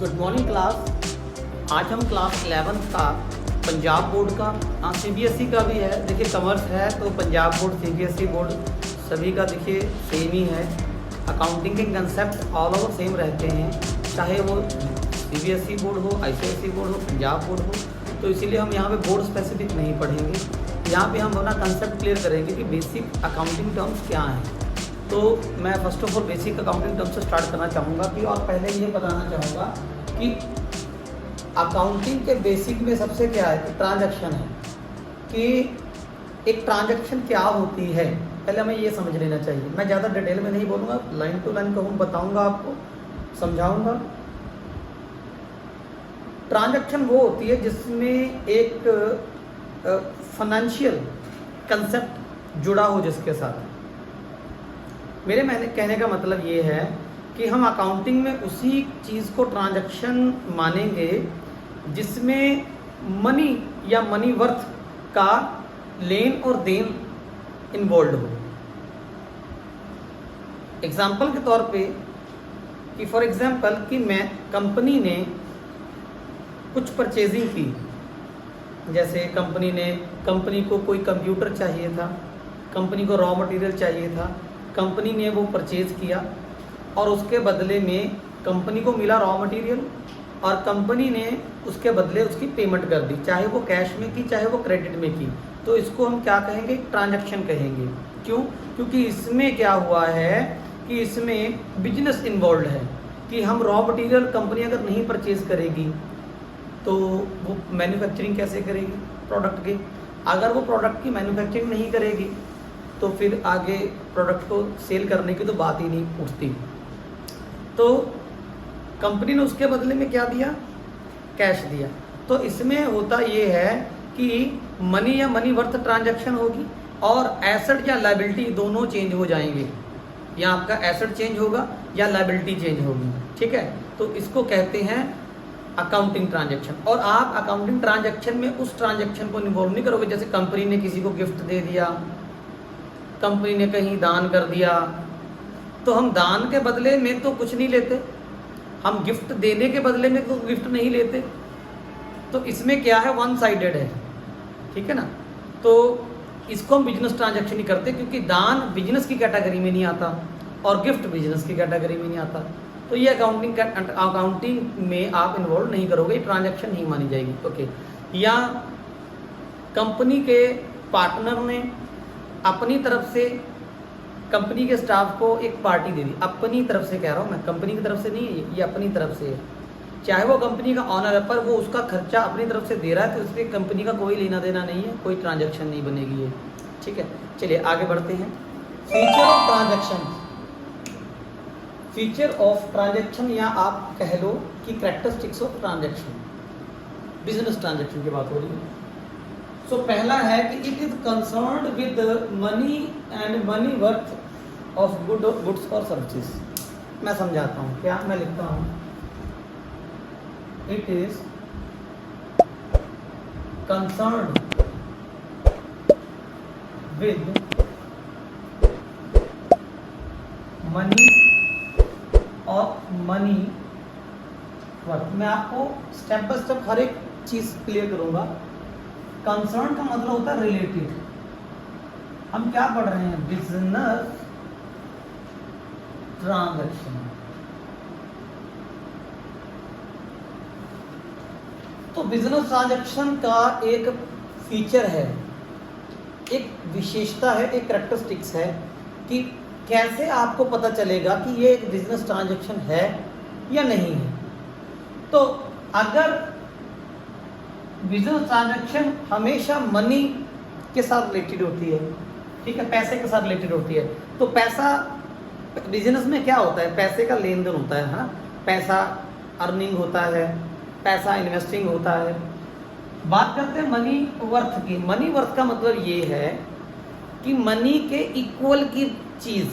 Good morning class. आज हम class 11th का पंजाब बोर्ड का सीबीएसई का भी है। देखिए कॉमर्स है तो पंजाब बोर्ड सीबीएसई बोर्ड सभी का देखिए सेम ही है। अकाउंटिंग के कंसेप्ट ऑल ओवर सेम रहते हैं, चाहे वो सीबीएसई बोर्ड हो, आईसीएसई बोर्ड हो, पंजाब बोर्ड हो। तो इसीलिए हम यहाँ पे बोर्ड स्पेसिफिक नहीं पढ़ेंगे। यहाँ पे हम अपना कंसेप्ट क्लियर करेंगे कि बेसिक अकाउंटिंग टर्म्स क्या हैं। तो मैं first of all basic accounting term से स्टार्ट करना चाहूँगा कि और पहले ये बताना चाहूँगा कि अकाउंटिंग के बेसिक में सबसे क्या है कि ट्रांजैक्शन है, कि एक ट्रांजैक्शन क्या होती है पहले हमें ये समझ लेना चाहिए। मैं ज़्यादा डिटेल में नहीं बोलूँगा, लाइन टू लाइन कहूँ बताऊँगा, आपको समझाऊँगा। ट्रांजैक्शन वो होती है जिसमें एक फाइनेंशियल कंसेप्ट जुड़ा हो जिसके साथ। मेरे कहने का मतलब ये है कि हम अकाउंटिंग में उसी चीज़ को ट्रांजैक्शन मानेंगे जिसमें मनी या मनी वर्थ का लेन और देन इन्वॉल्व हो। एग्जाम्पल के तौर पे कि फॉर एग्जाम्पल कि मैं कंपनी ने कुछ परचेजिंग की, जैसे कंपनी को कोई कंप्यूटर चाहिए था, कंपनी को रॉ मटेरियल चाहिए था, कंपनी ने वो परचेज किया और उसके बदले में कंपनी को मिला रॉ मटेरियल और कंपनी ने उसके बदले उसकी पेमेंट कर दी, चाहे वो कैश में की चाहे वो क्रेडिट में की। तो इसको हम क्या कहेंगे? ट्रांजैक्शन कहेंगे। क्यों? क्योंकि इसमें क्या हुआ है कि इसमें बिजनेस इन्वॉल्व है कि हम रॉ मटेरियल कंपनी अगर नहीं परचेज करेगी तो वो मैन्युफैक्चरिंग कैसे करेगी प्रोडक्ट की। अगर वो प्रोडक्ट की मैन्युफैक्चरिंग नहीं करेगी तो फिर आगे प्रोडक्ट को सेल करने की तो बात ही नहीं उठती। तो कंपनी ने उसके बदले में क्या दिया? कैश दिया। तो इसमें होता ये है कि मनी या मनी वर्थ ट्रांजैक्शन होगी और एसेट या लायबिलिटी दोनों चेंज हो जाएंगे, या आपका एसेट चेंज होगा या लायबिलिटी चेंज होगी। ठीक है, तो इसको कहते हैं अकाउंटिंग ट्रांजैक्शन। और आप अकाउंटिंग ट्रांजैक्शन में उस ट्रांजैक्शन को इन्वॉल्व नहीं करोगे, जैसे कंपनी ने किसी को गिफ्ट दे दिया, कंपनी ने कहीं दान कर दिया, तो हम दान के बदले में तो कुछ नहीं लेते, हम गिफ्ट देने के बदले में तो गिफ्ट नहीं लेते। तो इसमें क्या है? वन साइडेड है। ठीक है ना। तो इसको हम बिजनेस ट्रांजैक्शन ही करते, क्योंकि दान बिजनेस की कैटेगरी में नहीं आता और गिफ्ट बिजनेस की कैटेगरी में नहीं आता। तो ये अकाउंटिंग में आप इन्वॉल्व नहीं करोगे, ट्रांजैक्शन नहीं मानी जाएगी। ओके। या कंपनी के पार्टनर ने अपनी तरफ से कंपनी के स्टाफ को एक पार्टी दे दी, अपनी तरफ से कह रहा हूँ मैं, कंपनी की तरफ से नहीं है, ये अपनी तरफ से है। चाहे वो कंपनी का ऑनर है पर वो उसका खर्चा अपनी तरफ से दे रहा है, तो इसलिए कंपनी का कोई लेना देना नहीं है, कोई ट्रांजैक्शन नहीं बनेगी ये। ठीक है, चलिए आगे बढ़ते हैं। Feature of transaction, feature of transaction या आप कह लो कि characteristics of transaction, business transaction की बात हो रही है। सो पहला है कि it is concerned with money and money worth of goods और सर्विसेज। मैं समझाता हूँ, क्या मैं लिखता हूँ, it is concerned with money और मनी वर्थ। मैं आपको स्टेप बाय स्टेप हर एक चीज क्लियर करूंगा। कंसर्न का मतलब होता है रिलेटेड। हम क्या पढ़ रहे हैं? Business transaction. तो बिजनेस ट्रांजैक्शन का एक फीचर है, एक विशेषता है, एक कैरेक्टरिस्टिक्स है कि कैसे आपको पता चलेगा कि ये एक बिजनेस ट्रांजैक्शन है या नहीं है। तो अगर बिजनेस ट्रांजैक्शन हमेशा मनी के साथ रिलेटेड होती है, ठीक है, पैसे के साथ रिलेटेड होती है, तो पैसा बिजनेस में क्या होता है? पैसे का लेन देन होता है, हाँ, पैसा अर्निंग होता है, पैसा इन्वेस्टिंग होता है। बात करते हैं मनी वर्थ की। मनी वर्थ का मतलब ये है कि मनी के इक्वल की चीज,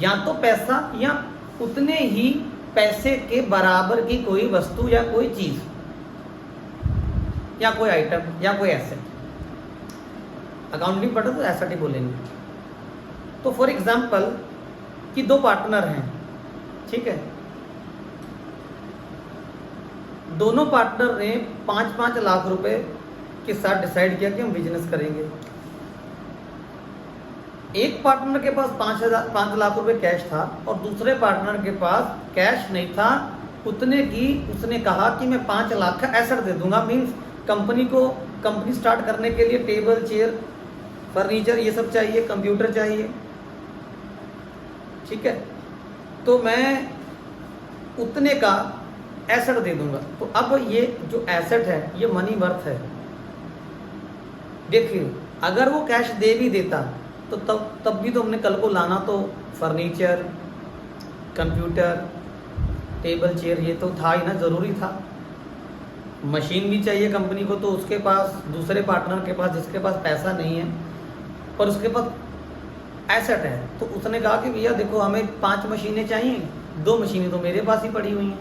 या तो पैसा या उतने ही पैसे के बराबर की कोई वस्तु या कोई चीज या कोई आइटम या कोई एसेट। अकाउंटिंग पढ़ो तो एसेट ही बोलेंगे। तो फॉर एग्जाम्पल कि दो पार्टनर हैं, ठीक है, दोनों पार्टनर ने 5-5 लाख रुपए के साथ डिसाइड किया कि हम बिजनेस करेंगे। एक पार्टनर के पास 5 लाख रुपए कैश था और दूसरे पार्टनर के पास कैश नहीं था उतने की। उसने कहा कि मैं 5 लाख का एसेट दे दूंगा, मीन्स कंपनी स्टार्ट करने के लिए टेबल, चेयर, फर्नीचर ये सब चाहिए, कंप्यूटर चाहिए, ठीक है, तो मैं उतने का एसेट दे दूंगा। तो अब ये जो एसेट है ये मनी वर्थ है। देखिए अगर वो कैश दे भी देता तो तब भी तो हमने कल को लाना तो फर्नीचर, कंप्यूटर, टेबल, चेयर ये तो था ही ना, ज़रूरी था। मशीन भी चाहिए कंपनी को, तो उसके पास, दूसरे पार्टनर के पास जिसके पास पैसा नहीं है पर उसके पास एसेट है, तो उसने कहा कि भैया देखो हमें 5 मशीनें चाहिए, 2 मशीनें तो मेरे पास ही पड़ी हुई हैं,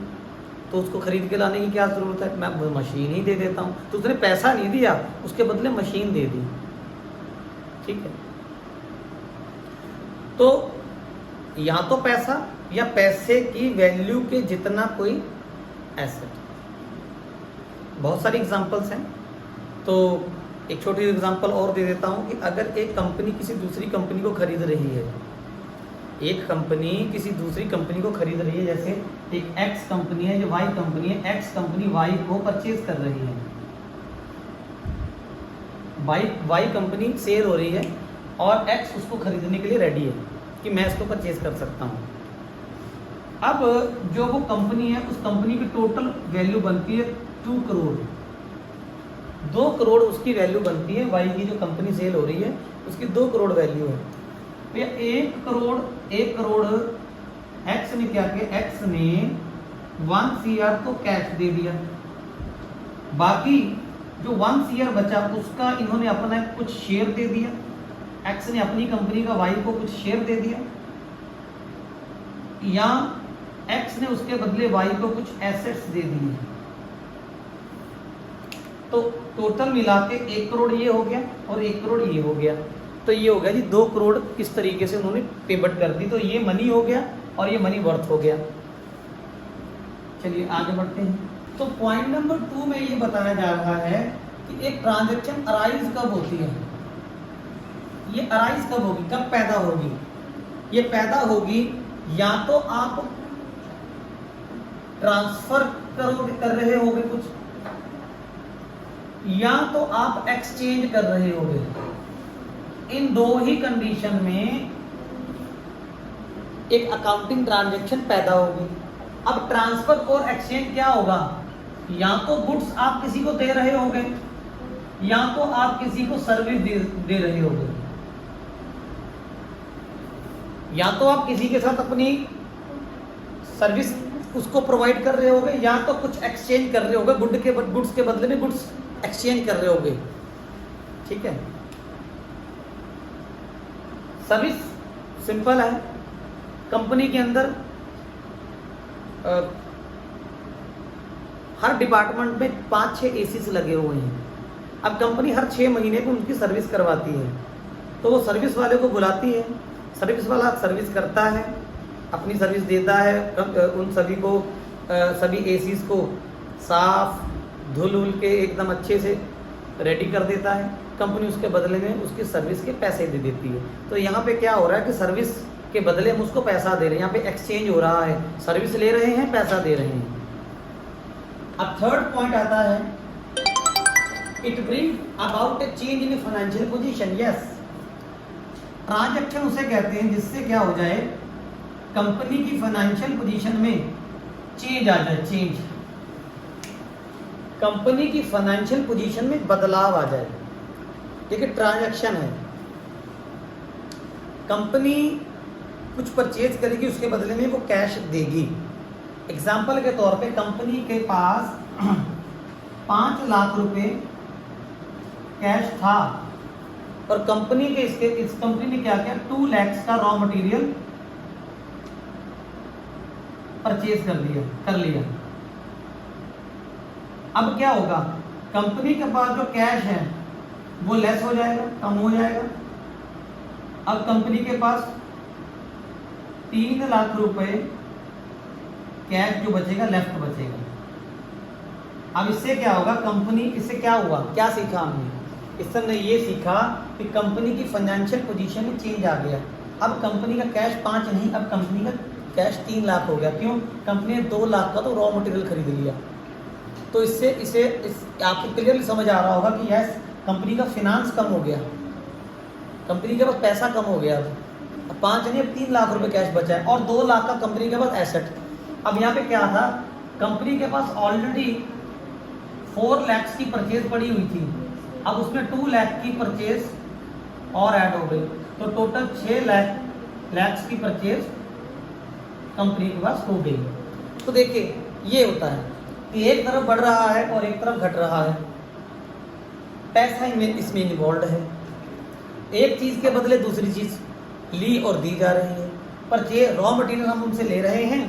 तो उसको खरीद के लाने की क्या ज़रूरत है, मैं मशीन ही दे देता हूँ। तो उसने पैसा नहीं दिया, उसके बदले मशीन दे दी, ठीक है। तो या तो पैसा या पैसे की वैल्यू के जितना कोई एसेट। बहुत सारी एग्जांपल्स हैं, तो एक छोटी एग्जांपल और दे देता हूँ कि अगर एक कंपनी किसी दूसरी कंपनी को खरीद रही है, एक कंपनी किसी दूसरी कंपनी को खरीद रही है, जैसे एक एक्स कंपनी है जो वाई कंपनी है, एक्स कंपनी वाई को परचेज कर रही है, वाई कंपनी सेल हो रही है और एक्स उसको खरीदने के लिए रेडी है कि मैं इसको परचेज कर सकता हूँ। अब जो वो कंपनी है उस कंपनी की टोटल वैल्यू बनती है 2 करोड़, 2 करोड़ उसकी वैल्यू बनती है। वाई की जो कंपनी सेल हो रही है उसकी 2 करोड़ वैल्यू है। तो 1 करोड़ एक्स ने क्या किया, एक्स ने 1 CR तो कैश दे दिया, बाकी जो 1 CR बचा उसका इन्होंने अपना कुछ शेयर दे दिया, एक्स ने अपनी कंपनी का वाई को कुछ शेयर दे दिया, या एक्स ने उसके बदले वाई को कुछ एसेट्स दे दिए। तो टोटल मिला के 1 करोड़ ये हो गया और 1 करोड़ ये हो गया। तो ये हो गया जी 2 करोड़ किस तरीके से उन्होंने पेमेंट कर दी। तो ये मनी हो गया और ये मनी वर्थ हो गया। चलिए आगे बढ़ते हैं। तो पॉइंट नंबर 2 में ये बताया जा रहा है कि एक ट्रांजैक्शन अराइज कब होती है। ये अराइज कब होगी, कब पैदा होगी? ये पैदा होगी या तो आप ट्रांसफर कर रहे होगे कुछ, या तो आप एक्सचेंज कर रहे होगे। इन दो ही कंडीशन में एक अकाउंटिंग ट्रांजैक्शन पैदा होगी। अब ट्रांसफर और एक्सचेंज क्या होगा? या तो गुड्स आप किसी को दे रहे होगे या तो आप किसी को सर्विस दे रहे होगे, या तो आप किसी के साथ अपनी सर्विस उसको प्रोवाइड कर रहे होगे या तो कुछ एक्सचेंज कर रहे होगे, गुड्स के बदले में गुड्स एक्सचेंज कर रहे होगे। ठीक है, सर्विस सिंपल है। कंपनी के अंदर हर डिपार्टमेंट में 5-6 एसीस लगे हुए हैं। अब कंपनी हर 6 महीने में उनकी सर्विस करवाती है, तो वो सर्विस वाले को बुलाती है, सर्विस वाला सर्विस करता है, अपनी सर्विस देता है, उन सभी को सभी एसीस को साफ धुल के एकदम अच्छे से रेडी कर देता है। कंपनी उसके बदले में उसकी सर्विस के पैसे दे देती है। तो यहाँ पे क्या हो रहा है कि सर्विस के बदले हम उसको पैसा दे रहे हैं, यहाँ पे एक्सचेंज हो रहा है, सर्विस ले रहे हैं, पैसा दे रहे हैं। अब थर्ड पॉइंट आता है, it bring about A change in financial position. Yes, transaction उसे कहते हैं जिससे क्या हो जाए, कंपनी की फाइनेंशियल पोजीशन में चेंज आ जाए। चेंज, कंपनी की फाइनेंशियल पोजीशन में बदलाव आ जाए। देखिए ट्रांजैक्शन है, कंपनी कुछ परचेज करेगी, उसके बदले में वो कैश देगी। एग्जाम्पल के तौर पे कंपनी के पास 5 लाख रुपए कैश था और कंपनी के इस कंपनी ने क्या किया, 2 लाख का रॉ मटेरियल परचेज कर लिया। अब क्या होगा, कंपनी के पास जो कैश है वो लेस हो जाएगा, कम हो जाएगा। अब कंपनी के पास 3 लाख रुपए कैश जो बचेगा, लेफ्ट बचेगा। अब इससे क्या होगा, कंपनी, इससे क्या हुआ, क्या सीखा हमने, इससे हमने ये सीखा कि कंपनी की फाइनेंशियल पोजीशन में चेंज आ गया। अब कंपनी का कैश 5 नहीं, अब कंपनी का कैश 3 लाख हो गया। क्यों? कंपनी ने 2 लाख का तो रॉ मटेरियल खरीद लिया। तो इससे आपको क्लियरली समझ आ रहा होगा कि यस, कंपनी का फिनांस कम हो गया, कंपनी के पास पैसा कम हो गया। अब 5 नहीं, अब 3 लाख रुपए कैश बचा है और 2 लाख का कंपनी के पास एसेट। अब यहाँ पे क्या था, कंपनी के पास ऑलरेडी 4 लाख की परचेज पड़ी हुई थी, अब उसमें 2 लाख की परचेज और ऐड हो गई, तो टोटल 6 लाख की परचेज कंपनी के पास हो गई। तो देखिए ये होता है कि एक तरफ बढ़ रहा है और एक तरफ घट रहा है, पैसा इसमें इन्वॉल्व है, एक चीज के बदले दूसरी चीज ली और दी जा रही है। पर ये रॉ मटेरियल हम उनसे ले रहे हैं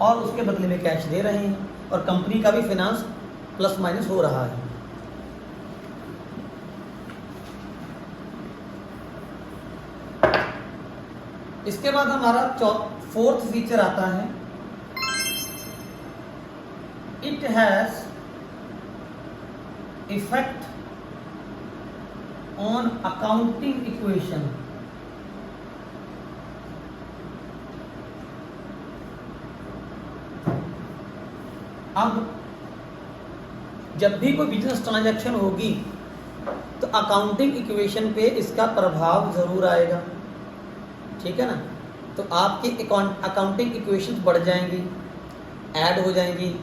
और उसके बदले में कैश दे रहे हैं, और कंपनी का भी फाइनेंस प्लस माइनस हो रहा है। इसके बाद हमारा 4th फीचर आता है, it has effect on accounting equation. अब जब भी कोई बिजनेस ट्रांजैक्शन होगी तो अकाउंटिंग इक्वेशन पे इसका प्रभाव जरूर आएगा, ठीक है ना। तो आपकी अकाउंटिंग इक्वेशंस बढ़ जाएंगी, ऐड हो जाएंगी।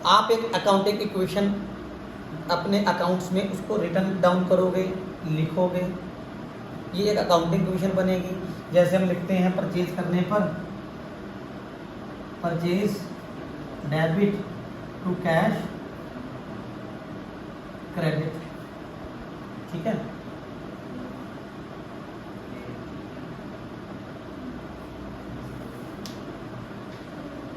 आप एक अकाउंटिंग इक्वेशन अपने अकाउंट्स में उसको रिटर्न डाउन करोगे, लिखोगे, ये एक अकाउंटिंग इक्वेशन बनेगी। जैसे हम लिखते हैं परचेज करने पर, purchase debit to cash credit, ठीक है।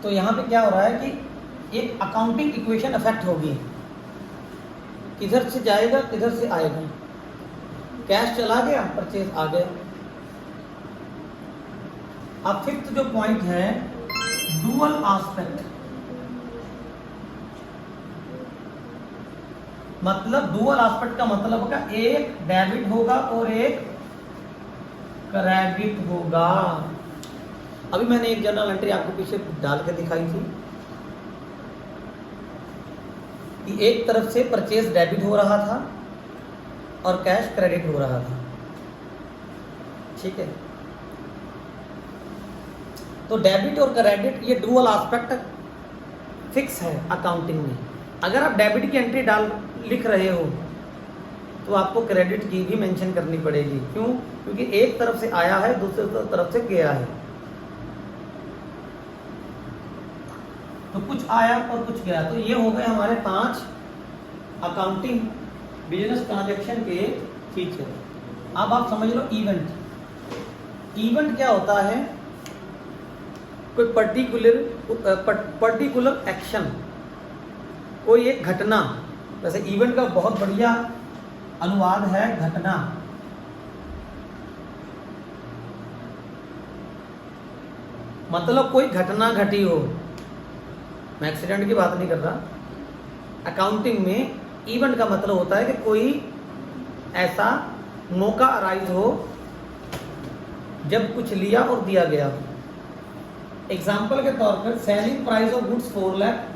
तो यहाँ पे क्या हो रहा है कि एक अकाउंटिंग इक्वेशन अफेक्ट होगी, किधर से जाएगा किधर से आएगा, कैश चला गया परचेज आ गया। अब 5th जो पॉइंट है, डुअल एस्पेक्ट, मतलब डुअल एस्पेक्ट का मतलब होगा एक डेबिट होगा और एक क्रेडिट होगा। अभी मैंने एक जर्नल एंट्री आपको पीछे डाल के दिखाई थी कि एक तरफ से परचेज डेबिट हो रहा था और कैश क्रेडिट हो रहा था, ठीक है। तो डेबिट और क्रेडिट ये डुअल एस्पेक्ट फिक्स है अकाउंटिंग में। अगर आप डेबिट की एंट्री लिख रहे हो तो आपको क्रेडिट की भी मेंशन करनी पड़ेगी। क्यों? क्योंकि एक तरफ से आया है, दूसरी तरफ से गया है। तो कुछ आया और कुछ गया। तो ये हो गए हमारे 5 अकाउंटिंग बिजनेस ट्रांजैक्शन के फीचर। अब आप समझ लो इवेंट। इवेंट क्या होता है? कोई पर्टिकुलर एक्शन, कोई एक घटना। वैसे इवेंट का बहुत बढ़िया अनुवाद है घटना। मतलब कोई घटना घटी हो, मैं एक्सीडेंट की बात नहीं कर रहा। अकाउंटिंग में इवेंट का मतलब होता है कि कोई ऐसा मौका अराइज हो जब कुछ लिया और दिया गया। एग्जाम्पल के तौर पर selling price of goods 4 lakh,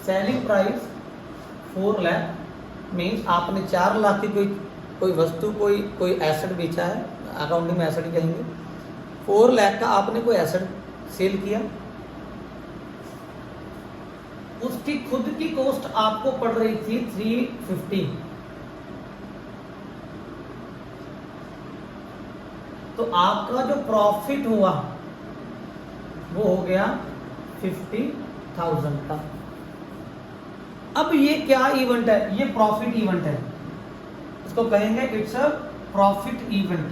selling price 4 lakh means आपने 4 लाख की कोई वस्तु, कोई एसेट बेचा है, अकाउंटिंग में एसेट कहेंगे। 4 लाख का आपने कोई एसेट सेल किया, उसकी खुद की कॉस्ट आपको पड़ रही थी 350, तो आपका जो प्रॉफिट हुआ वो हो गया 50,000 का। अब ये क्या इवेंट है? ये प्रॉफिट इवेंट है, इसको कहेंगे इट्स अ प्रॉफिट इवेंट।